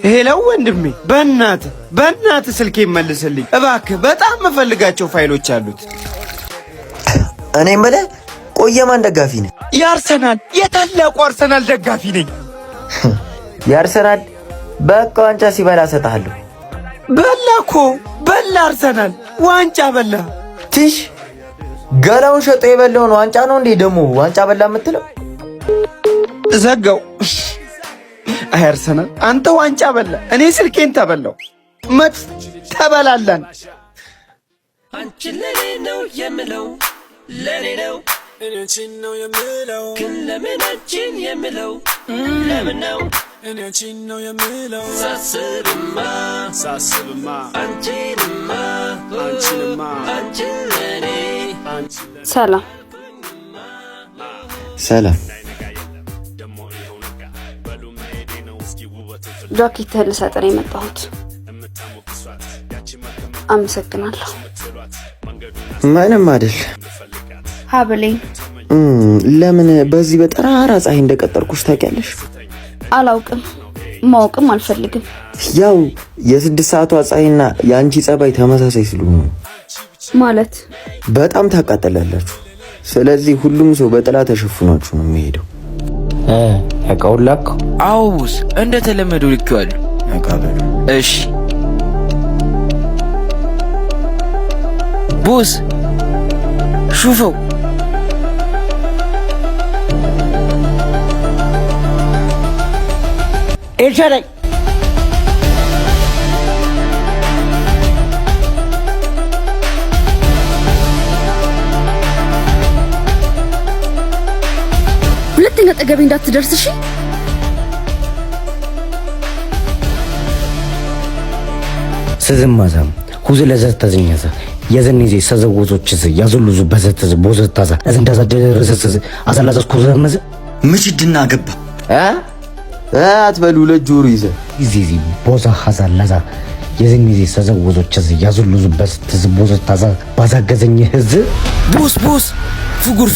ሄሎ ወንድሜ፣ በእናትህ ስልኬን መልስልኝ እባክህ። በጣም የምፈልጋቸው ፋይሎች አሉት። እኔ የምልህ ቆይ የማን ደጋፊ ነህ? የአርሰናል የታላቁ አርሰናል ደጋፊ ነኝ። የአርሰናል በቃ ዋንጫ ሲበላ እሰጥሃለሁ። በላ አርሰናል ዋንጫ በላ። ትሽ ገላውን ሸጦ የበላውን ዋንጫ ነው እንዴ ደግሞ ዋንጫ በላ የምትለው? ዘጋው። አይ አርሰናል አንተ ዋንጫ በላ፣ እኔ ስልኬን ተበላው። መት ተበላላን። አንቺ ለኔ ነው የምለው ለኔ ነው እኔን ነው የምለው ግን ለምን አንቺን የምለው ለምን ነው እኔን ነው የምለው ሳስብማ አንቺንማ አንቺን ለኔ ሰላም ጃኬትህን ልሰጥህ ነው የመጣሁት። አመሰግናለሁ። ምንም አይደል። ሀብሌ ለምን በዚህ በጠራራ ፀሐይ እንደቀጠርኩሽ ታውቂያለሽ? አላውቅም፣ ማወቅም አልፈልግም። ያው የ6 ሰዓቷ ፀሐይና የአንቺ ጸባይ ተመሳሳይ ስለሆነ ማለት በጣም ታቃጥላላችሁ። ስለዚህ ሁሉም ሰው በጥላ ተሸፍኗችሁ ነው የሚሄደው። እቃውን ላክ? አዎ ቦስ፣ እንደተለመደው ልኬዋለሁ። አቃበሉ። እሺ ቦስ፣ ሹፈው። ኤልሻዳይ ሁለተኛ ጠገቤ እንዳትደርስ እሺ? ስዝማዛም ሁዝ ለዘት ተዝኛዛ የዘንይዜ ሰዘውዞች ያዘሉዙ በዘተዝ ቦዘታዛ እንደዛ ደረሰዝ አዛላዛስ ኮዘመዘ ምችድና ገባ አትበሉ ለጆሮ ይዘ ዚዚ ቦዛ ሐዛላዛ የዘንይዜ ሰዘውዞች ያዘሉዙ በዘተዝ ቦዘታዛ ባዛገዘኝ ህዝ ቦስ ፍጉር